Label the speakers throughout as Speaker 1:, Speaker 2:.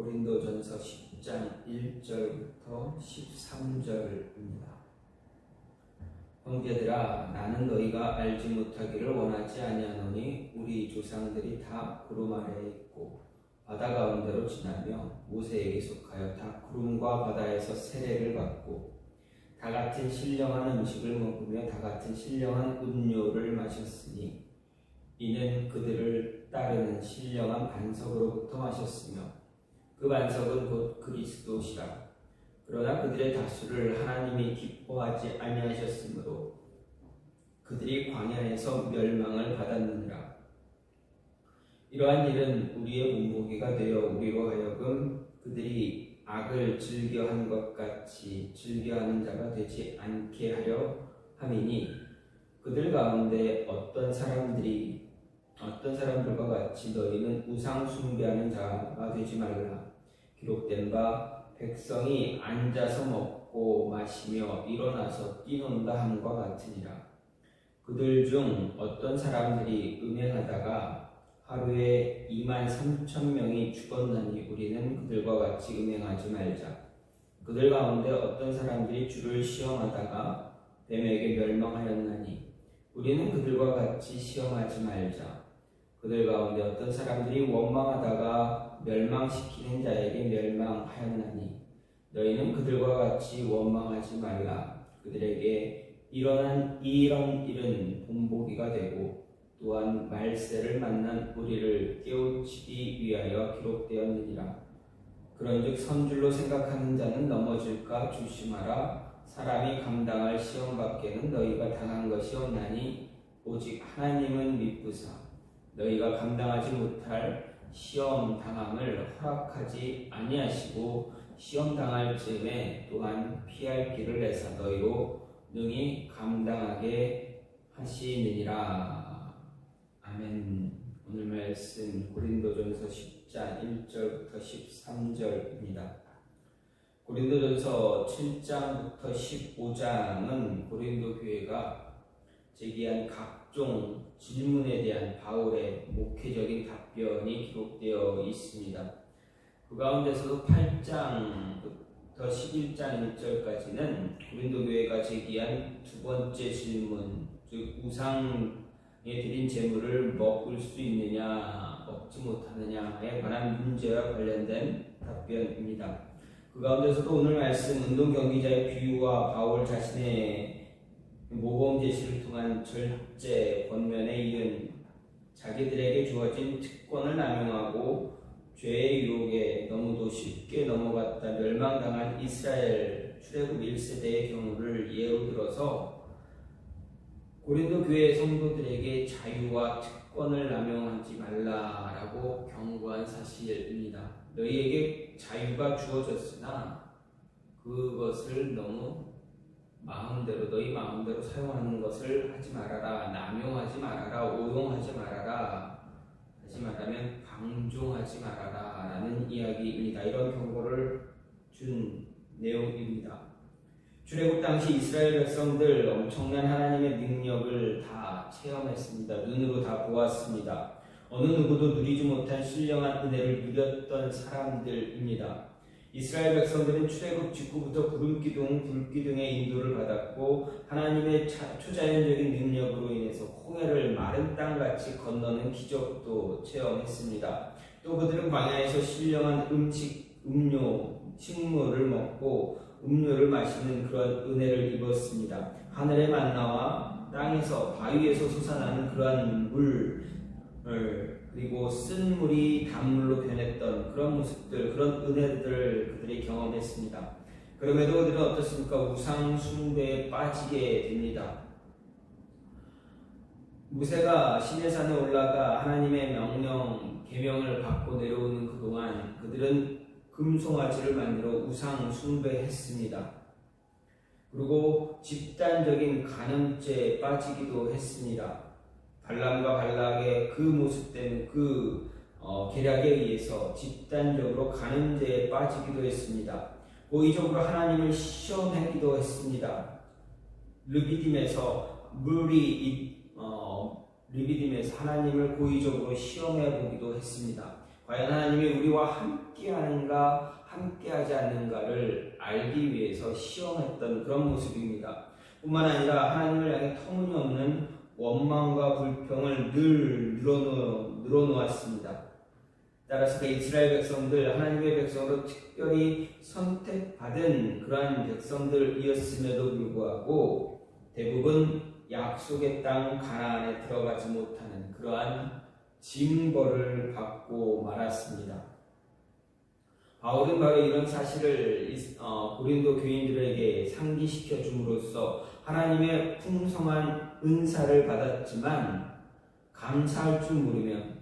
Speaker 1: 고린도전서 10장 1절부터 13절입니다. 형제들아, 나는 너희가 알지 못하기를 원하지 아니하노니 우리 조상들이 다 구름 아래에 있고 바다 가운데로 지나며 모세에게 속하여 다 구름과 바다에서 세례를 받고 다 같은 신령한 음식을 먹으며 다 같은 신령한 음료를 마셨으니 이는 그들을 따르는 신령한 반석으로부터 마셨으며 그 반석은 곧 그리스도시라. 그러나 그들의 다수를 하나님이 기뻐하지 아니하셨으므로 그들이 광야에서 멸망을 받았느니라. 이러한 일은 우리의 본보기가 되어 우리로 하여금 그들이 악을 즐겨한 것 같이 즐겨하는 자가 되지 않게 하려 함이니 그들 가운데 어떤 사람들과 같이 너희는 우상 숭배하는 자가 되지 말라. 기록된 바 백성이 앉아서 먹고 마시며 일어나서 뛰논다 함과 같으니라. 그들 중 어떤 사람들이 음행하다가 하루에 23,000명이 죽었나니 우리는 그들과 같이 음행하지 말자. 그들 가운데 어떤 사람들이 주를 시험하다가 뱀에게 멸망하였나니 우리는 그들과 같이 시험하지 말자. 그들 가운데 어떤 사람들이 원망하다가 멸망시키는 자에게 멸망하였나니 너희는 그들과 같이 원망하지 말라. 그들에게 일어난 이런 일은 본보기가 되고 또한 말세를 만난 우리를 깨우치기 위하여 기록되었느니라. 그런즉 선줄로 생각하는 자는 넘어질까 조심하라. 사람이 감당할 시험 밖에는 너희가 당한 것이 없나니 오직 하나님은 미쁘사 너희가 감당하지 못할 시험 당함을 허락하지 아니하시고 시험 당할 즈음에 또한 피할 길을 내사 너희로 능히 감당하게 하시느니라. 아멘. 오늘 말씀 고린도전서 10장 1절부터 13절입니다. 고린도전서 7장부터 15장은 고린도 교회가 제기한 각종 질문에 대한 바울의 목회적인 답변이 기록되어 있습니다. 그 가운데서도 8장부터 11장 1절까지는 고린도 교회가 제기한 두 번째 질문, 즉 우상에 드린 제물을 먹을 수 있느냐 먹지 못하느냐에 관한 문제와 관련된 답변입니다. 그 가운데서도 오늘 말씀 운동 경기자의 비유와 바울 자신의 모범 제시를 통한 절제 권면에 이은 자기들에게 주어진 특권을 남용하고 죄의 유혹에 너무도 쉽게 넘어갔다 멸망당한 이스라엘 출애굽 1세대의 경우를 예로 들어서 고린도 교회 성도들에게 자유와 특권을 남용하지 말라라고 경고한 사실입니다. 너희에게 자유가 주어졌으나 그것을 너무 너희 마음대로 사용하는 것을 하지 말아라. 남용하지 말아라. 오용하지 말아라. 다시 말하면 방종하지 말아라 라는 이야기입니다. 이런 경고를 준 내용입니다. 출애굽 당시 이스라엘 백성들 엄청난 하나님의 능력을 다 체험했습니다. 눈으로 다 보았습니다. 어느 누구도 누리지 못한 신령한 은혜를 누렸던 사람들입니다. 이스라엘 백성들은 출애굽 직후부터 구름기둥, 불기둥의 인도를 받았고 하나님의 초자연적인 능력으로 인해서 홍해를 마른 땅같이 건너는 기적도 체험했습니다. 또 그들은 광야에서 신령한 식물을 먹고 음료를 마시는 그런 은혜를 입었습니다. 하늘의 만나와 땅에서 바위에서 솟아나는 그러한 물 그리고 쓴 물이 단물로 변했던 그런 모습들, 그런 은혜들을 그들이 경험했습니다. 그럼에도 그들은 어떻습니까? 우상 숭배에 빠지게 됩니다. 모세가 시내산에 올라가 하나님의 명령, 계명을 받고 내려오는 그동안 그들은 금송아지를 만들어 우상 숭배했습니다. 그리고 집단적인 간음죄에 빠지기도 했습니다. 발람과 발락의 그 모습된 계략에 의해서 집단적으로 간음죄에 빠지기도 했습니다. 고의적으로 하나님을 시험하기도 했습니다. 르비딤에서 하나님을 고의적으로 시험해 보기도 했습니다. 과연 하나님이 우리와 함께하는가 함께하지 않는가를 알기 위해서 시험했던 그런 모습입니다. 뿐만 아니라 하나님을 향해 터무니없는 원망과 불평을 늘 늘어놓았습니다. 따라서 그 이스라엘 백성들, 하나님의 백성으로 특별히 선택받은 그러한 백성들이었음에도 불구하고 대부분 약속의 땅 가나안에 들어가지 못하는 그러한 징벌을 받고 말았습니다. 바울은 바로 이런 사실을 고린도 교인들에게 상기시켜 줌으로써 하나님의 풍성한 은사를 받았지만 감사할 줄 모르면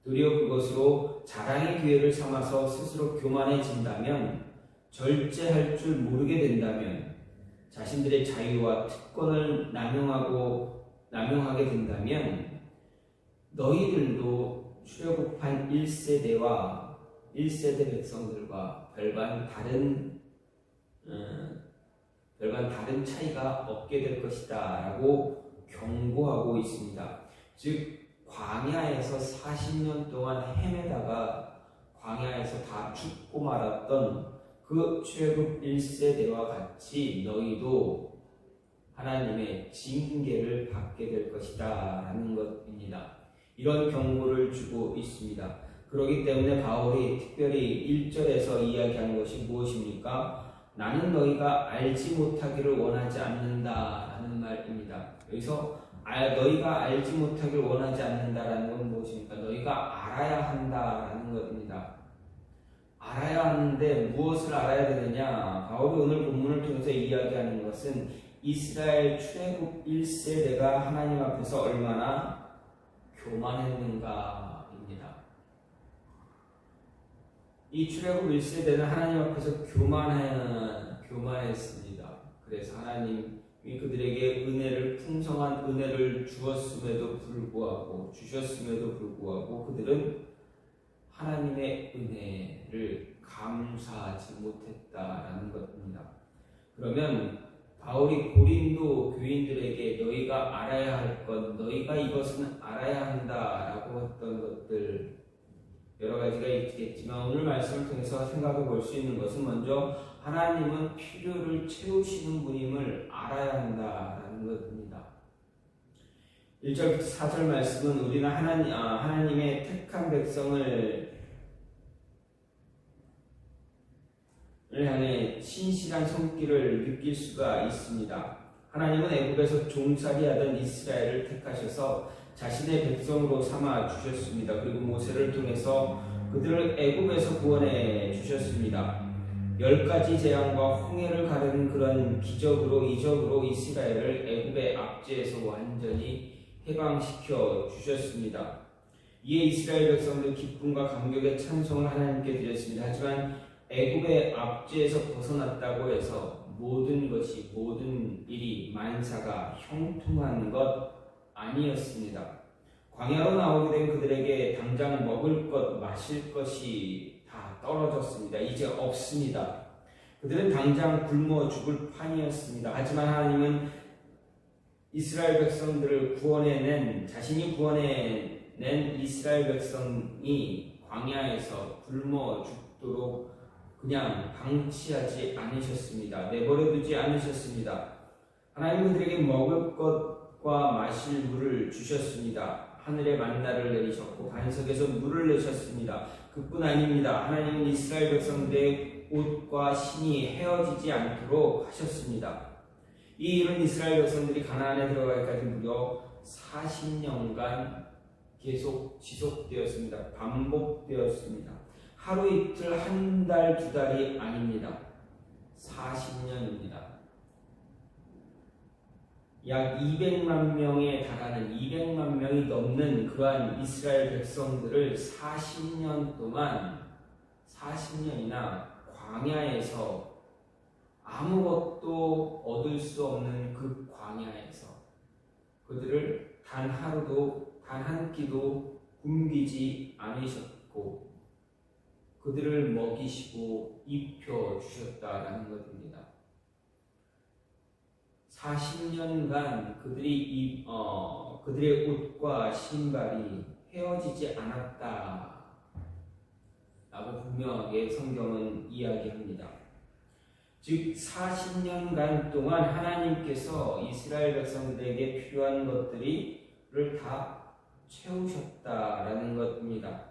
Speaker 1: 도리어 그것으로 자랑의 기회를 삼아서 스스로 교만해진다면, 절제할 줄 모르게 된다면, 자신들의 자유와 특권을 남용하게 된다면 너희들도 출애굽한 1세대 백성들과 별반 다른 차이가 없게 될 것이다 라고 경고하고 있습니다. 즉 광야에서 40년 동안 헤매다가 광야에서 다 죽고 말았던 그 출애굽 1세대와 같이 너희도 하나님의 징계를 받게 될 것이다 라는 것입니다. 이런 경고를 주고 있습니다. 그렇기 때문에 바울이 특별히 1절에서 이야기한 것이 무엇입니까? 나는 너희가 알지 못하기를 원하지 않는다 라는 말입니다. 여기서 너희가 알지 못하기를 원하지 않는다라는 건 무엇입니까? 너희가 알아야 한다라는 것입니다. 알아야 하는데 무엇을 알아야 되느냐? 바울이 오늘 본문을 통해서 이야기하는 것은 이스라엘 출애굽 1세대가 하나님 앞에서 얼마나 교만했는가입니다. 이 출애굽 1세대는 하나님 앞에서 교만했습니다. 그래서 하나님이 그들에게 풍성한 은혜를 주셨음에도 불구하고 그들은 하나님의 은혜를 감사하지 못했다라는 것입니다. 그러면 바울이 고린도 교인들에게 너희가 알아야 할 것, 너희가 이것은 알아야 한다라고 했던 것들 여러 가지가 있겠지만 오늘 말씀을 통해서 생각해 볼 수 있는 것은 먼저 하나님은 필요를 채우시는 분임을 알아야 한다라는 것입니다. 1절부터 4절 말씀은 우리는 하나님의 택한 백성을 향해 신실한 손길을 느낄 수가 있습니다. 하나님은 애굽에서 종살이하던 이스라엘을 택하셔서 자신의 백성으로 삼아 주셨습니다. 그리고 모세를 통해서 그들을 애굽에서 구원해 주셨습니다. 10가지 재앙과 홍해를 가르는 그런 이적으로 이스라엘을 애굽의 압제에서 완전히 해방시켜 주셨습니다. 이에 이스라엘 백성들 기쁨과 감격의 찬송을 하나님께 드렸습니다. 하지만 애굽의 압제에서 벗어났다고 해서 모든 일이 만사가 형통한 것 아니었습니다. 광야로 나오게 된 그들에게 당장 먹을 것, 마실 것이 다 떨어졌습니다. 이제 없습니다. 그들은 당장 굶어 죽을 판이었습니다. 하지만 하나님은 이스라엘 백성들을 자신이 구원해낸 이스라엘 백성이 광야에서 굶어 죽도록 그냥 방치하지 않으셨습니다. 내버려두지 않으셨습니다. 하나님은 그들에게 먹을 것과 마실 물을 주셨습니다. 하늘에 만나를 내리셨고 반석에서 물을 내셨습니다. 그뿐 아닙니다. 하나님은 이스라엘 백성들의 옷과 신이 헤어지지 않도록 하셨습니다. 이 일은 이스라엘 백성들이 가나안에 들어가기까지 무려 40년간 계속 지속되었습니다. 반복되었습니다. 하루 이틀, 한 달, 두 달이 아닙니다. 40년입니다. 약 200만 명에 달하는 200만 명이 넘는 그러한 이스라엘 백성들을 40년이나 광야에서 아무것도 얻을 수 없는 그 광야에서 그들을 단 하루도 단 한 끼도 굶기지 않으셨고 그들을 먹이시고 입혀 주셨다라는 것입니다. 40년간 그들의 옷과 신발이 헤어지지 않았다. 라고 분명하게 성경은 이야기합니다. 즉 40년간 동안 하나님께서 이스라엘 백성들에게 필요한 것들을 다 채우셨다라는 것입니다.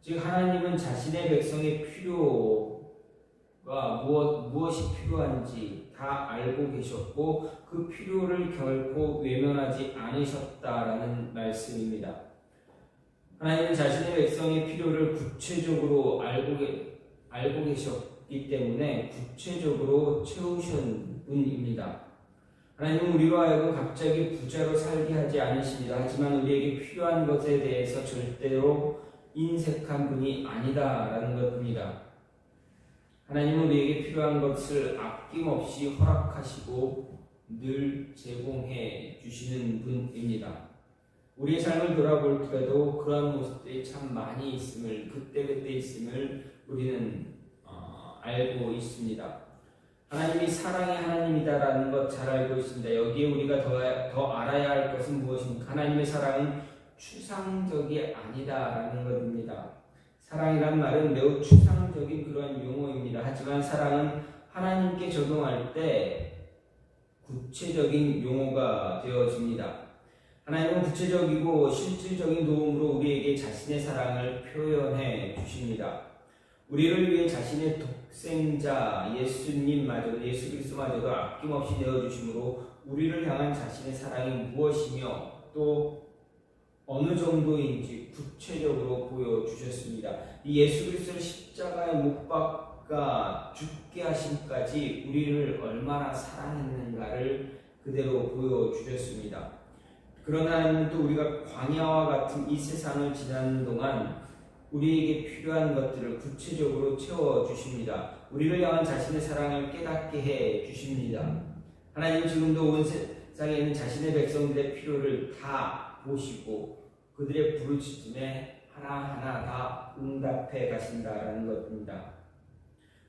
Speaker 1: 즉 하나님은 자신의 백성의 필요가 무엇이 필요한지 다 알고 계셨고 그 필요를 결코 외면하지 않으셨다라는 말씀입니다. 하나님은 자신의 백성의 필요를 구체적으로 알고 계셨기 때문에 구체적으로 채우신 분입니다. 하나님은 우리로 하여금 갑자기 부자로 살게 하지 않으십니다. 하지만 우리에게 필요한 것에 대해서 절대로 인색한 분이 아니다라는 것입니다. 하나님은 우리에게 필요한 것을 아낌없이 허락하시고 늘 제공해 주시는 분입니다. 우리의 삶을 돌아볼 때도 그러한 모습들이 참 많이 있음을 그때그때 있음을 우리는 알고 있습니다. 하나님이 사랑의 하나님이다라는 것 잘 알고 있습니다. 여기에 우리가 더 알아야 할 것은 무엇입니까? 하나님의 사랑은 추상적이 아니다라는 것입니다. 사랑이란 말은 매우 추상적인 그런 용어입니다. 하지만 사랑은 하나님께 적용할 때 구체적인 용어가 되어집니다. 하나님은 구체적이고 실질적인 도움으로 우리에게 자신의 사랑을 표현해 주십니다. 우리를 위해 자신의 독생자 예수 그리스도마저도 아낌없이 내어주심으로 우리를 향한 자신의 사랑이 무엇이며 또 어느 정도인지 구체적으로 보여주셨습니다. 이 예수 그리스도를 십자가에 못 박아 죽게 하심까지 우리를 얼마나 사랑했는가를 그대로 보여주셨습니다. 그러나 하나님은 또 우리가 광야와 같은 이 세상을 지나는 동안 우리에게 필요한 것들을 구체적으로 채워주십니다. 우리를 향한 자신의 사랑을 깨닫게 해주십니다. 하나님은 지금도 온 세상에 있는 자신의 백성들의 필요를 다 보시고 그들의 부르짖음에 하나하나 다 응답해 가신다라는 것입니다.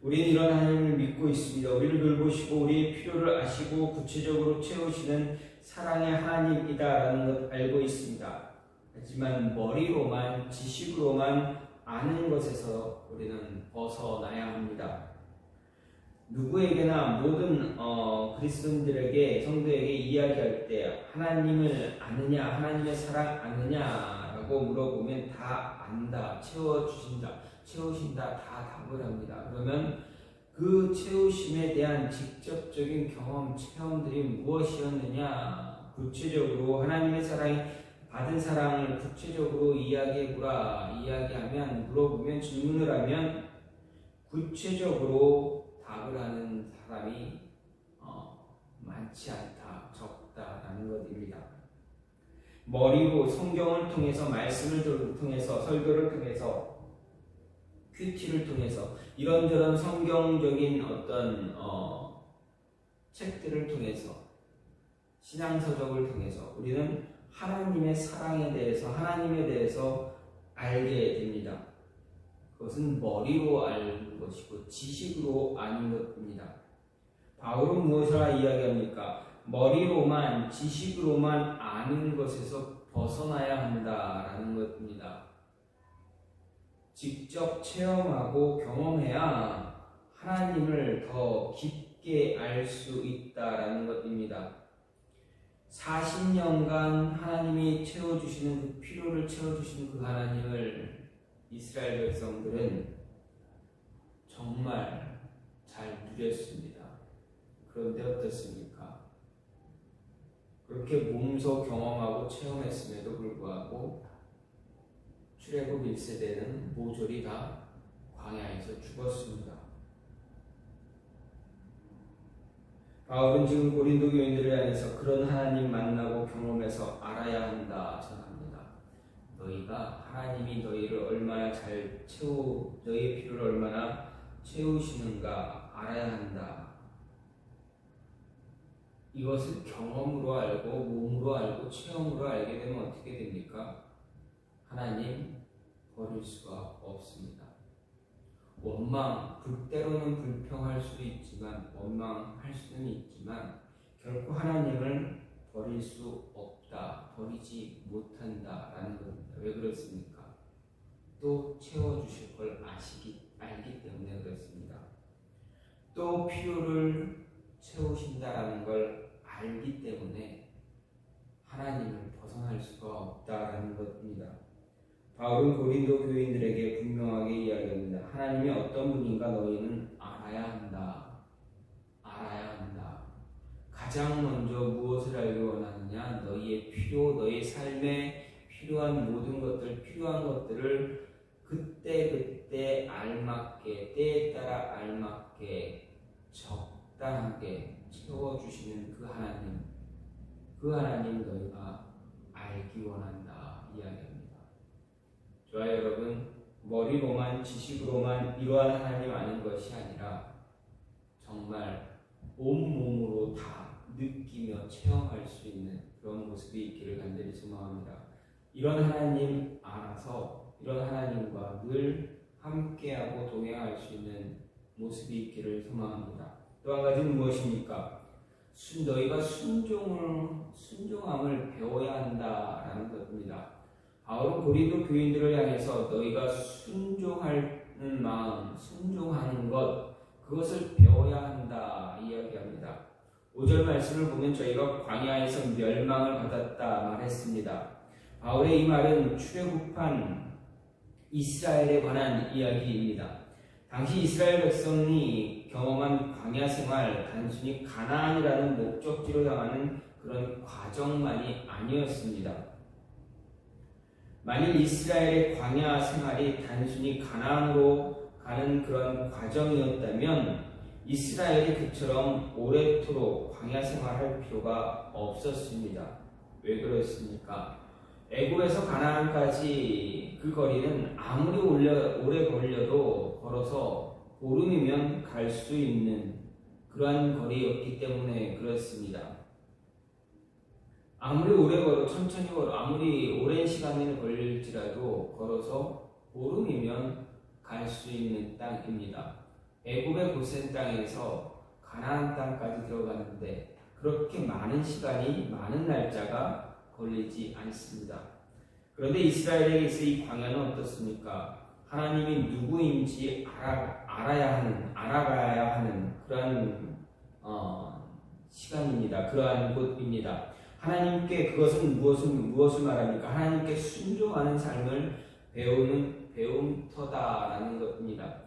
Speaker 1: 우리는 이런 하나님을 믿고 있습니다. 우리를 돌보시고 우리의 필요를 아시고 구체적으로 채우시는 사랑의 하나님이다라는 것 알고 있습니다. 하지만 머리로만 지식으로만 아는 것에서 우리는 벗어나야 합니다. 누구에게나 모든 그리스도인들에게 성도에게 이야기할 때 하나님을 아느냐 하나님의 사랑 아느냐라고 물어보면 다 안다 채우신다 다 답을 합니다. 그러면 그 채우심에 대한 직접적인 경험 체험들이 무엇이었느냐 구체적으로 하나님의 사랑이 받은 사랑을 구체적으로 이야기하면 물어보면 질문을 하면 구체적으로 답을 하는 사람이 많지 않다, 적다라는 것입니다. 머리로 성경을 통해서 말씀을 통해서 설교를 통해서 큐티를 통해서 이런저런 성경적인 어떤 책들을 통해서 신앙서적을 통해서 우리는 하나님의 사랑에 대해서 하나님에 대해서 알게 됩니다. 그것은 머리로 아는 것이고 지식으로 아는 것입니다. 바울은 무엇을 이야기합니까? 머리로만 지식으로만 아는 것에서 벗어나야 한다라는 것입니다. 직접 체험하고 경험해야 하나님을 더 깊게 알 수 있다라는 것입니다. 40년간 하나님이 채워주시는 그 필요를 채워주시는 그 하나님을 이스라엘 백성들은 정말 잘 누렸습니다. 그런데 어떻습니까? 그렇게 몸소 경험하고 체험했음에도 불구하고 출애굽 1세대는 모조리 다 광야에서 죽었습니다. 바울은 지금 고린도 교인들을 향해서 그런 하나님 만나고 경험해서 알아야 한다 전합니다. 너희가 하나님이 너희를 얼마나 너희의 필요를 얼마나 채우시는가 알아야 한다. 이것을 경험으로 알고 몸으로 알고 체험으로 알게 되면 어떻게 됩니까? 하나님 버릴 수가 없습니다. 때로는 불평할 수도 있지만 원망할 수는 있지만 결코 하나님을 버릴 수 없다, 버리지 못한다라는 겁니다. 왜 그렇습니까? 또 채워주실 걸 알기 때문에 그렇습니다. 또 필요를 채우신다라는 걸 알기 때문에 하나님을 벗어날 수가 없다라는 것입니다. 바울은 고린도 교인들에게 분명하게 이야기합니다. 하나님이 어떤 분인가 너희는 알아야 한다. 알아야 한다. 가장 먼저 무엇을 알기 원하느냐? 너희의 너희 삶에 필요한 모든 것들, 필요한 것들을 그때 알맞게, 때에 따라 알맞게, 적당하게 채워주시는 그 하나님 너희가 알기 원한다 이야기합니다. 저와 여러분, 머리로만 지식으로만 이러한 하나님 아는 것이 아니라 정말 온몸으로 다 느끼며 체험할 수 있는 그런 모습이 있기를 간절히 소망합니다. 이런 하나님 알아서 이런 하나님과 늘 함께하고 동행할 수 있는 모습이 있기를 소망합니다. 또 한 가지는 무엇입니까? 너희가 순종함을 배워야 한다라는 것입니다. 바울은 고린도 교인들을 향해서 너희가 순종하는 마음, 순종하는 것, 그것을 배워야 한다 이야기합니다. 5절 말씀을 보면 저희가 광야에서 멸망을 받았다 말했습니다. 바울의 이 말은 출애굽한 이스라엘에 관한 이야기입니다. 당시 이스라엘 백성이 경험한 광야 생활, 단순히 가나안이라는 목적지로 향하는 그런 과정만이 아니었습니다. 만일 이스라엘의 광야 생활이 단순히 가나안으로 가는 그런 과정이었다면 이스라엘이 그처럼 오래도록 광야 생활할 필요가 없었습니다. 왜 그렇습니까? 애굽에서 가나안까지 그 거리는 아무리 오래 걸려도 걸어서 보름이면 갈 수 있는 그러한 거리였기 때문에 그렇습니다. 아무리 천천히 아무리 오랜 시간이 걸릴지라도 걸어서 보름이면 갈 수 있는 땅입니다. 애굽의 고센 땅에서 가나안 땅까지 들어가는데 그렇게 많은 시간이, 많은 날짜가 걸리지 않습니다. 그런데 이스라엘에게서 이 광야는 어떻습니까? 하나님이 누구인지 알아가야 하는 그러한 시간입니다. 그러한 곳입니다. 하나님께 그것은 무엇을 말합니까? 하나님께 순종하는 삶을 배우는 배움터다라는 것입니다.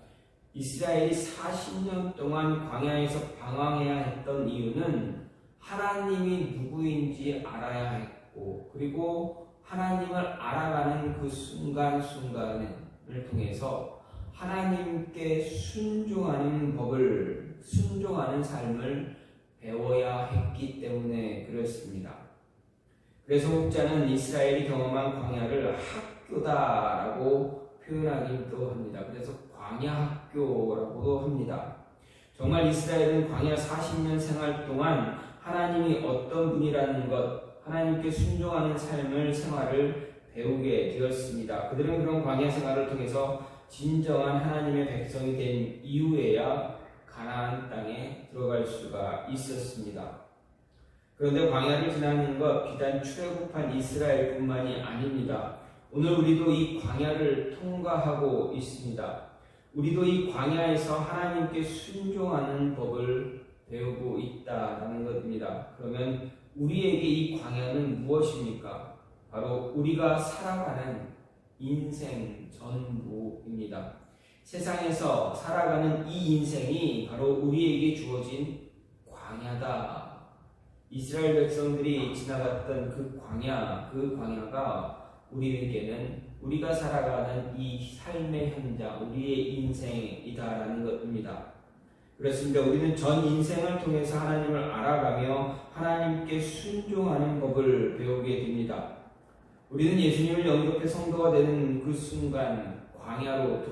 Speaker 1: 이스라엘이 40년 동안 광야에서 방황해야 했던 이유는 하나님이 누구인지 알아야 했고, 그리고 하나님을 알아가는 그 순간순간을 통해서 하나님께 순종하는 삶을 배워야 했기 때문에 그렇습니다. 그래서 혹자는 이스라엘이 경험한 광야를 학교다라고 표현하기도 합니다. 그래서 광야학교라고도 합니다. 정말 이스라엘은 광야 40년 생활 동안 하나님이 어떤 분이라는 것, 하나님께 순종하는 생활을 배우게 되었습니다. 그들은 그런 광야 생활을 통해서 진정한 하나님의 백성이 된 이후에야 가나안 땅에 들어갈 수가 있었습니다. 그런데 광야를 지나는 것 비단 출애굽한 이스라엘뿐만이 아닙니다. 오늘 우리도 이 광야를 통과하고 있습니다. 우리도 이 광야에서 하나님께 순종하는 법을 배우고 있다는 것입니다. 그러면 우리에게 이 광야는 무엇입니까? 바로 우리가 살아가는 인생 전부입니다. 세상에서 살아가는 이 인생이 바로 우리에게 주어진 광야다. 이스라엘 백성들이 지나갔던 그 광야가 우리에게는 우리가 살아가는 이 삶의 현장, 우리의 인생이다라는 것입니다. 그렇습니다. 우리는 전 인생을 통해서 하나님을 알아가며 하나님께 순종하는 법을 배우게 됩니다. 우리는 예수님을 영접해 성도가 되는 그 순간 광야로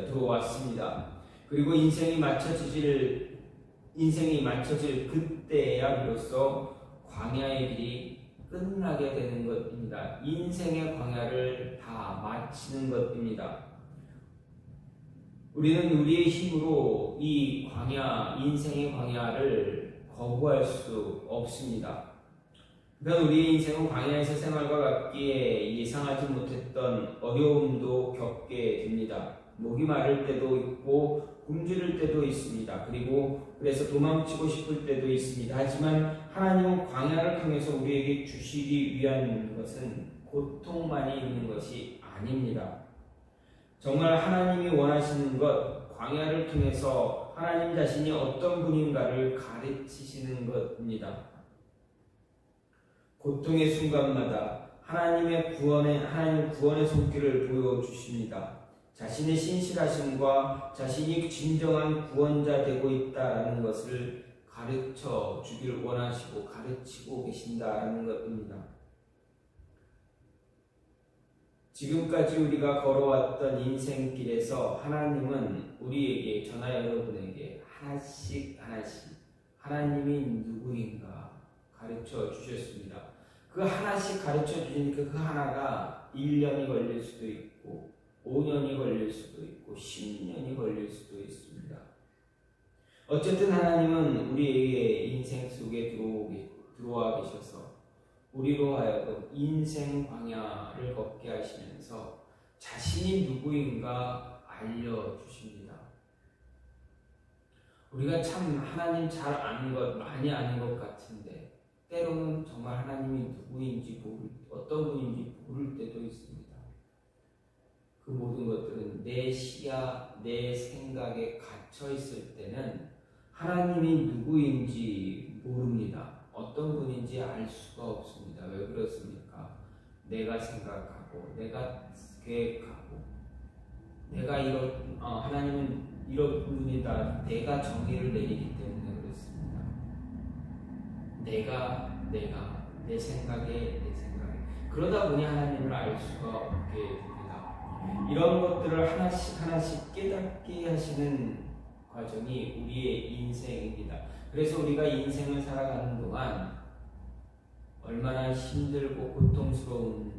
Speaker 1: 들어왔습니다. 그리고 인생이 맞춰질 그때야 비로소 광야의 길이 끝나게 되는 것입니다. 인생의 광야를 다 마치는 것입니다. 우리는 우리의 힘으로 이 인생의 광야를 거부할 수 없습니다. 그런 우리의 인생은 광야에서 생활과 같기에 예상하지 못했던 어려움도 겪게 됩니다. 목이 마를 때도 있고 굶주릴 때도 있습니다. 그리고 그래서 도망치고 싶을 때도 있습니다. 하지만 하나님은 광야를 통해서 우리에게 주시기 위한 것은 고통만이 있는 것이 아닙니다. 정말 하나님이 원하시는 것, 광야를 통해서 하나님 자신이 어떤 분인가를 가르치시는 것입니다. 고통의 순간마다 하나님 구원의 손길을 보여주십니다. 자신의 신실하심과 자신이 진정한 구원자 되고 있다라는 것을 가르쳐 주길 원하시고 가르치고 계신다라는 것입니다. 지금까지 우리가 걸어왔던 인생길에서 하나님은 우리에게, 저나 여러분에게 하나씩 하나님이 누구인가 가르쳐 주셨습니다. 그 하나씩 가르쳐 주시니까 그 하나가 1년이 걸릴 수도 있고 5년이 걸릴 수도 있고 10년이 걸릴 수도 있습니다. 어쨌든 하나님은 우리에게 인생 속에 들어와 계셔서 우리로 하여금 인생 광야를 걷게 하시면서 자신이 누구인가 알려주십니다. 우리가 참 하나님 잘 아는 것, 많이 아는 것 같은데 때로는 정말 하나님이 누구인지 어떤 분인지 모를 때도 있습니다. 그 모든 것들은 내 시야, 내 생각에 갇혀 있을 때는 하나님이 누구인지 모릅니다. 어떤 분인지 알 수가 없습니다. 왜 그렇습니까? 내가 생각하고, 내가 계획하고, 하나님은 이런 분이다. 내가 정의를 내리기 때문에 그렇습니다. 내 생각에. 그러다 보니 하나님을 알 수가 없게 됩니다. 이런 것들을 하나씩 깨닫게 하시는 과정이 우리의 인생입니다. 그래서 우리가 인생을 살아가는 동안 얼마나 힘들고 고통스러운지,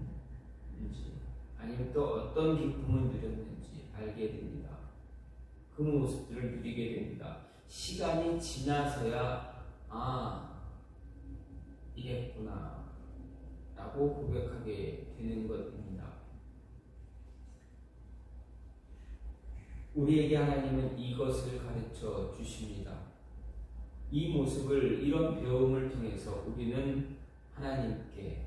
Speaker 1: 아니면 또 어떤 기쁨을 누렸는지 알게 됩니다. 그 모습들을 누리게 됩니다. 시간이 지나서야 이랬구나 라고 고백하게 되는 것입니다. 우리에게 하나님은 이것을 가르쳐 주십니다. 이 모습을, 이런 배움을 통해서 우리는 하나님께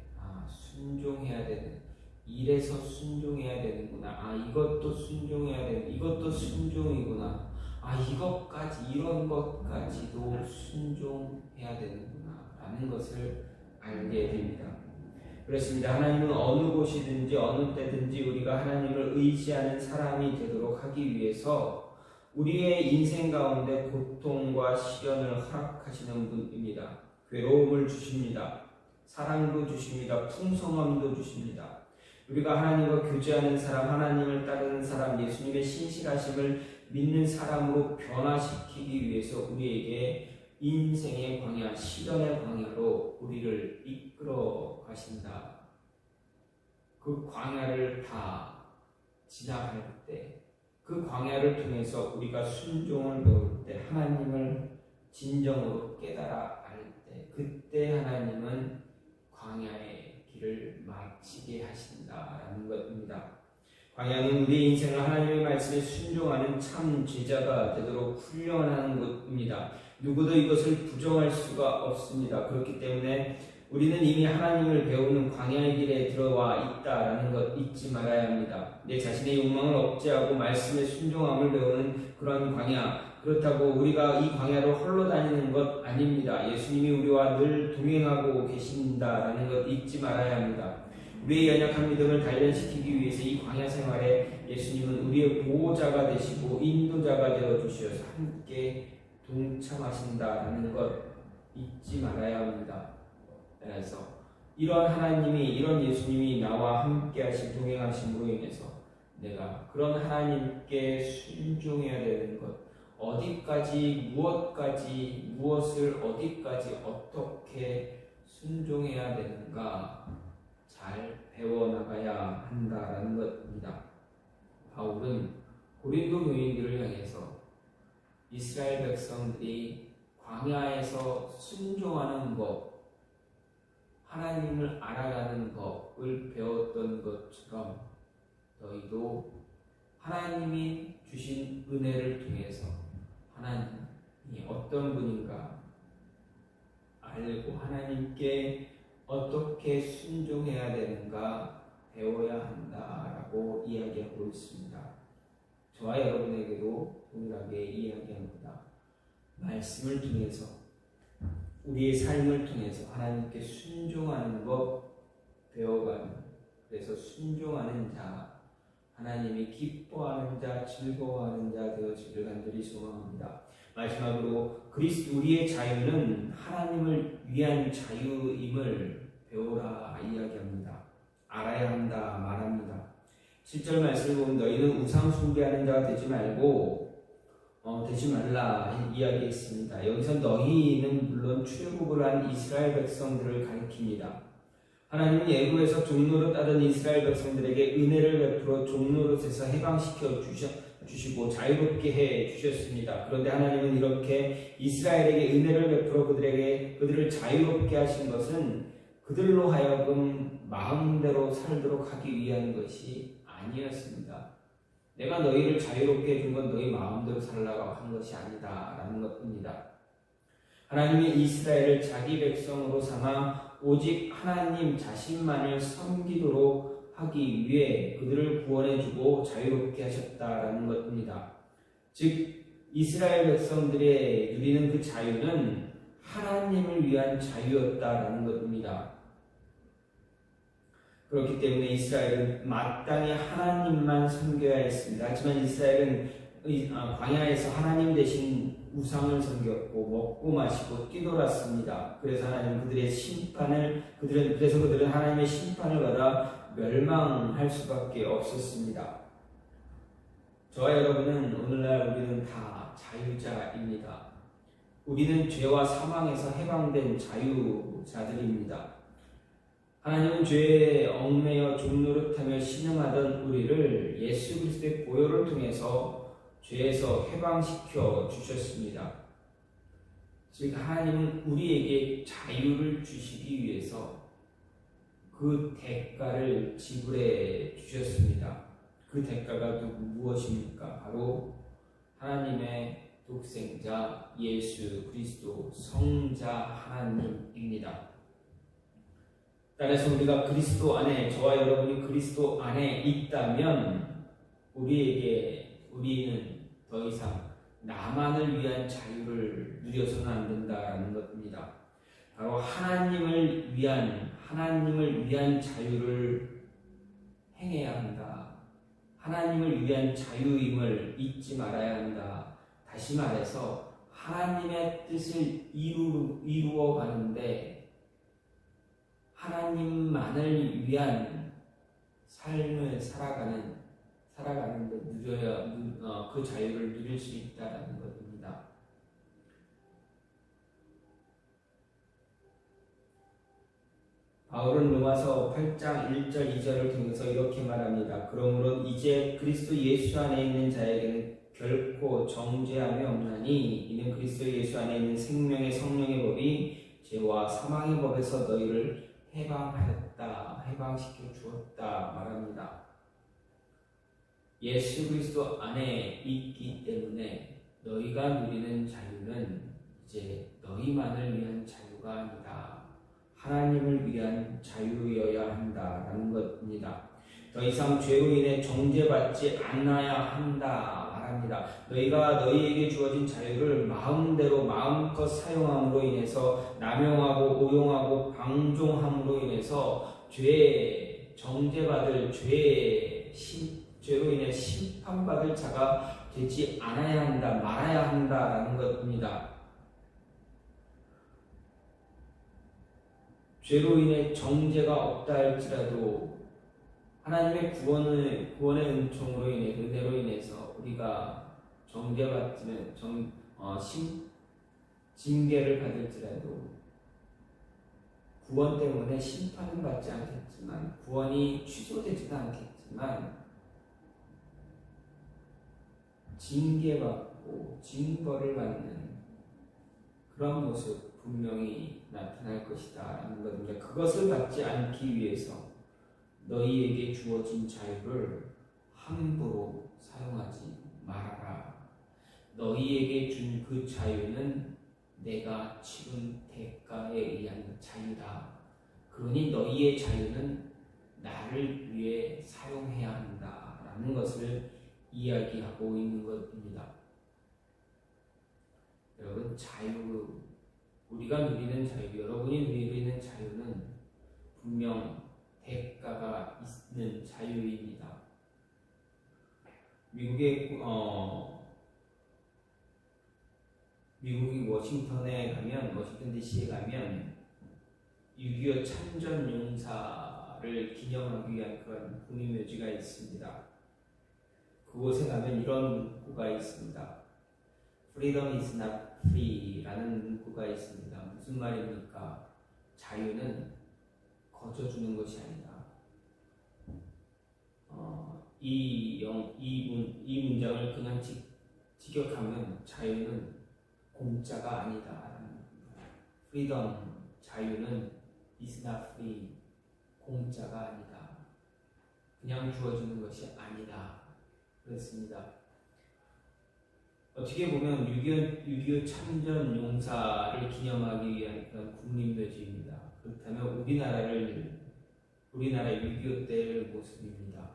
Speaker 1: 순종해야 되는, 이래서 순종해야 되는구나, 이것도 순종해야 되는, 이것도 순종이구나, 이런 것까지도 순종해야 되는구나 라는 것을 알게 됩니다. 그렇습니다. 하나님은 어느 곳이든지 어느 때든지 우리가 하나님을 의지하는 사람이 되도록 하기 위해서 우리의 인생 가운데 고통과 시련을 허락하시는 분입니다. 괴로움을 주십니다. 사랑도 주십니다. 풍성함도 주십니다. 우리가 하나님과 교제하는 사람, 하나님을 따르는 사람, 예수님의 신실하심을 믿는 사람으로 변화시키기 위해서 우리에게 인생의 광야, 시련의 광야로 우리를 이끌어 가신다. 그 광야를 다 지나갈 때, 그 광야를 통해서 우리가 순종을 배울 때, 하나님을 진정으로 깨달아 알 때, 그때 하나님은 광야의 길을 마치게 하신다라는 것입니다. 광야는 우리 인생을 하나님의 말씀에 순종하는 참 제자가 되도록 훈련하는 것입니다. 누구도 이것을 부정할 수가 없습니다. 그렇기 때문에 우리는 이미 하나님을 배우는 광야의 길에 들어와 있다라는 것 잊지 말아야 합니다. 내 자신의 욕망을 억제하고 말씀에 순종함을 배우는 그런 광야, 그렇다고 우리가 이 광야로 홀로 다니는 것 아닙니다. 예수님이 우리와 늘 동행하고 계신다라는 것 잊지 말아야 합니다. 우리의 연약한 믿음을 단련시키기 위해서 이 광야 생활에 예수님은 우리의 보호자가 되시고 인도자가 되어주셔서 함께 동참하신다라는 것 잊지 말아야 합니다. 그래서 이런 하나님이, 이런 예수님이 나와 함께 하신, 동행하심으로 인해서 내가 그런 하나님께 순종해야 되는 것, 어디까지, 무엇을 어디까지 어떻게 순종해야 되는가 잘 배워나가야 한다라는 것입니다. 바울은 고린도 교인들을 향해서 이스라엘 백성들이 광야에서 순종하는 법, 하나님을 알아가는 법을 배웠던 것처럼 너희도 하나님이 주신 은혜를 통해서 하나님이 어떤 분인가 알고 하나님께 어떻게 순종해야 되는가 배워야 한다라고 이야기하고 있습니다. 저와 여러분에게도 동일하게 이야기합니다. 말씀을 통해서 우리의 삶을 통해서 하나님께 순종하는 것 배워가는, 그래서 순종하는 자, 하나님이 기뻐하는 자, 즐거워하는 자 되어지기를 간절히 소망합니다. 마지막으로 우리의 자유는 하나님을 위한 자유임을 배우라 이야기합니다. 알아야 한다 말합니다. 7절 말씀을 보면 너희는 우상 숭배하는 자가 되지 말라 이야기했습니다. 여기서 너희는 물론 출애굽을 한 이스라엘 백성들을 가리킵니다. 하나님은 애굽에서 종노릇 하던 이스라엘 백성들에게 은혜를 베풀어 종노릇에서 해방시켜 주시고 자유롭게 해 주셨습니다. 그런데 하나님은 이렇게 이스라엘에게 은혜를 베풀어 그들을 자유롭게 하신 것은 그들로 하여금 마음대로 살도록 하기 위한 것이 아니었습니다. 내가 너희를 자유롭게 해준 건 너희 마음대로 살라고 한 것이 아니다 라는 것입니다. 하나님이 이스라엘을 자기 백성으로 삼아 오직 하나님 자신만을 섬기도록 하기 위해 그들을 구원해주고 자유롭게 하셨다라는 것입니다. 즉 이스라엘 백성들의 누리는 그 자유는 하나님을 위한 자유였다라는 것입니다. 그렇기 때문에 이스라엘은 마땅히 하나님만 섬겨야 했습니다. 하지만 이스라엘은 광야에서 하나님 대신 우상을 섬겼고 먹고 마시고 뛰돌았습니다. 그래서 하나님 그들은 하나님의 심판을 받아 멸망할 수밖에 없었습니다. 저와 여러분은 오늘날 우리는 다 자유자입니다. 우리는 죄와 사망에서 해방된 자유자들입니다. 하나님은 죄에 얽매여 종노릇하며 신음하던 우리를 예수 그리스도의 보혈을 통해서 죄에서 해방시켜 주셨습니다. 즉 하나님은 우리에게 자유를 주시기 위해서 그 대가를 지불해 주셨습니다. 그 대가가 무엇입니까? 바로 하나님의 독생자 예수 그리스도 성자 하나님입니다. 따라서 우리가 그리스도 안에, 저와 여러분이 그리스도 안에 있다면 우리는 더 이상 나만을 위한 자유를 누려서는 안 된다라는 것입니다. 바로 하나님을 위한 자유를 행해야 한다. 하나님을 위한 자유임을 잊지 말아야 한다. 다시 말해서 하나님의 뜻을 이루어 가는데 하나님만을 위한 삶을 살아가는데 그 자유를 누릴 수 있다는 것입니다. 바울은 로마서 8장 1절 2절을 통해서 이렇게 말합니다. 그러므로 이제 그리스도 예수 안에 있는 자에게는 결코 정죄함이 없나니 이는 그리스도 예수 안에 있는 생명의 성령의 법이 죄와 사망의 법에서 너희를 해방시켜 주었다 말합니다. 예수 그리스도 안에 있기 때문에 너희가 누리는 자유는 이제 너희만을 위한 자유가 아니다. 하나님을 위한 자유여야 한다라는 것입니다. 더 이상 죄로 인해 정죄받지 않아야 한다 말합니다. 너희가 너희에게 주어진 자유를 마음대로 마음껏 사용함으로 인해서 남용하고 오용하고 방종함으로 인해서 죄로 인해 심판받을 자가 되지 않아야 한다, 말아야 한다라는 것입니다. 죄로 인해 정죄가 없다 할지라도 하나님의 구원의 은총으로 인해 은혜로 인해서 우리가 정죄받지는 징계를 받을지라도 구원 때문에 심판은 받지 않겠지만 구원이 취소되지는 않겠지만 징계받고 징벌을 받는 그런 모습, 분명히 나타날 것이다라는 겁니다. 그것을 받지 않기 위해서 너희에게 주어진 자유를 함부로 사용하지 말아라. 너희에게 준 그 자유는 내가 치른 대가에 의한 자유다. 그러니 너희의 자유는 나를 위해 사용해야 한다라는 것을 이야기하고 있는 것입니다. 여러분, 자유, 우리가 누리는 자유, 여러분이 누리는 자유는 분명 대가가 있는 자유입니다. 미국이 워싱턴에 가면, 워싱턴 DC에 가면 6.25 참전 용사를 기념하기 위한 그런 국립묘지가 있습니다. 그곳에 가면 이런 문구가 있습니다. Freedom is not free 라는 문구가 있습니다. 무슨 말입니까? 자유는 거저주는 것이 아니다. 이 문장을 그냥 직역하면 자유는 공짜가 아니다. Freedom, 자유는 is not free, 공짜가 아니다. 그냥 주어지는 것이 아니다. 그렇습니다. 어떻게 보면 6.25 참전 용사를 기념하기 위한 그런 국립묘지입니다. 그렇다면 우리나라의 6.25 때의 모습입니다.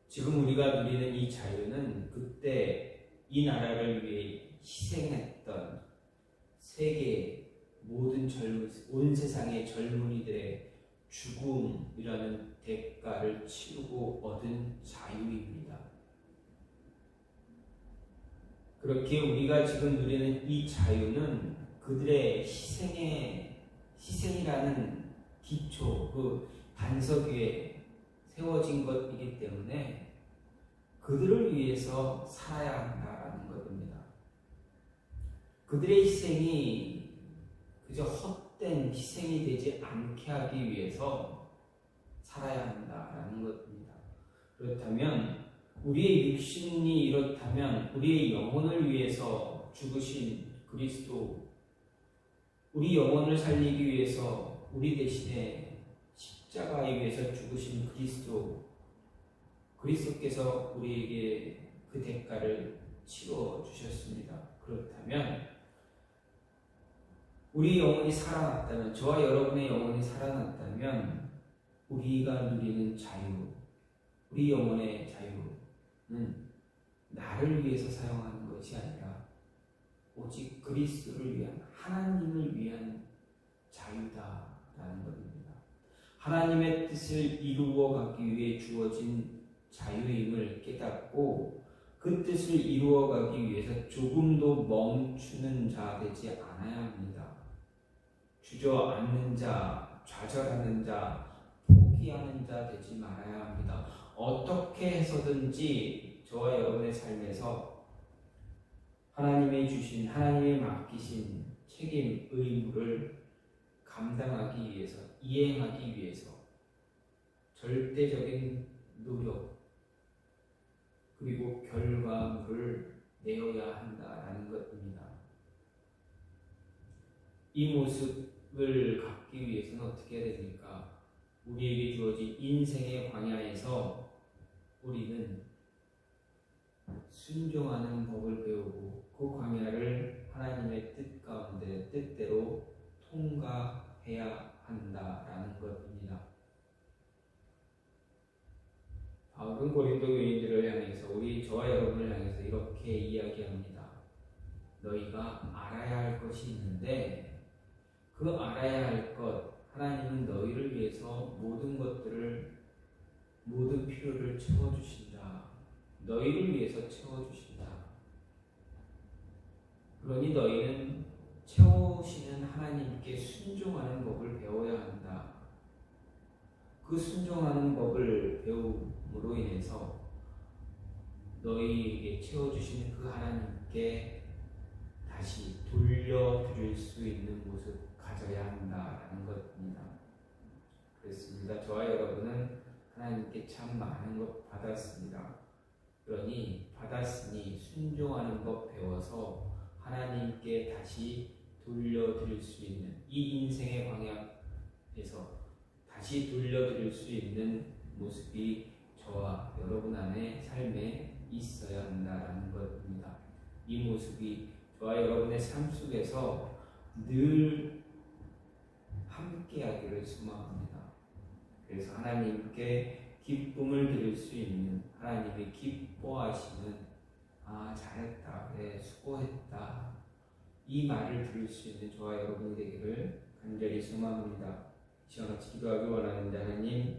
Speaker 1: 지금 우리가 누리는 이 자유는 그때 이 나라를 위해 희생했던 세계 모든 온 세상의 젊은이들의 죽음이라는 대가를 치르고 얻은 자유입니다. 그렇게 우리가 지금 누리는 이 자유는 그들의 희생이라는 기초, 그 반석 위에 세워진 것이기 때문에 그들을 위해서 살아야 한다는 것입니다. 그들의 희생이 그저 헛된 희생이 되지 않게 하기 위해서 살아야 한다는 것입니다. 그렇다면 우리의 육신이 이렇다면 우리의 영혼을 위해서 죽으신 그리스도, 우리 영혼을 살리기 위해서 우리 대신에 십자가에 위해서 죽으신 그리스도께서 우리에게 그 대가를 치러 주셨습니다. 그렇다면 우리 영혼이 살아났다면, 저와 여러분의 영혼이 살아났다면 우리가 누리는 자유, 우리 영혼의 자유는 나를 위해서 사용하는 것이 아니라 오직 그리스도를 위한, 하나님을 위한 자유다라는 것입니다. 하나님의 뜻을 이루어 가기 위해 주어진 자유임을 깨닫고 그 뜻을 이루어 가기 위해서 조금도 멈추는 자 되지 않아야 합니다. 주저앉는 자, 좌절하는 자, 포기하는 자 되지 말아야 합니다. 어떻게 해서든지 저와 여러분의 삶에서 하나님이 맡기신 책임, 의무를 감당하기 위해서, 이행하기 위해서 절대적인 노력 그리고 결과물을 내어야 한다라는 것입니다. 이 모습을 갖기 위해서는 어떻게 해야 됩니까? 우리에게 주어진 인생의 광야에서 우리는 순종하는 법을 배우고 그 광야를 하나님의 뜻 가운데 뜻대로 통과해야 한다라는 것입니다. 바울은 고린도 교인들을 향해서, 저와 여러분을 향해서 이렇게 이야기합니다. 너희가 알아야 할 것이 있는데 그 알아야 할 것, 하나님은 너희를 위해서 모든 필요를 채워주신다. 너희를 위해서 채워주신다. 그러니 너희는 채우시는 하나님께 순종하는 법을 배워야 한다. 그 순종하는 법을 배움으로 인해서 너희에게 채워주시는 그 하나님께 다시 돌려드릴 수 있는 모습 가져야 한다라는 것입니다. 그렇습니다. 저와 여러분은 하나님께 참 많은 것 받았습니다. 그러니 받았으니 순종하는 법 배워서 하나님께 다시 돌려드릴 수 있는, 이 인생의 광야에서 다시 돌려드릴 수 있는 모습이 저와 여러분 안에 삶에 있어야 한다라는 것입니다. 이 모습이 저와 여러분의 삶 속에서 늘 함께하기를 소망합니다. 그래서 하나님께 기쁨을 드릴 수 있는, 하나님이 기뻐하시는 잘했다, 그래, 수고했다, 이 말을 들을 수 있는 저와 여러분이 되기를 간절히 소망합니다. 시간같이 기도하기 원하는데 하나님,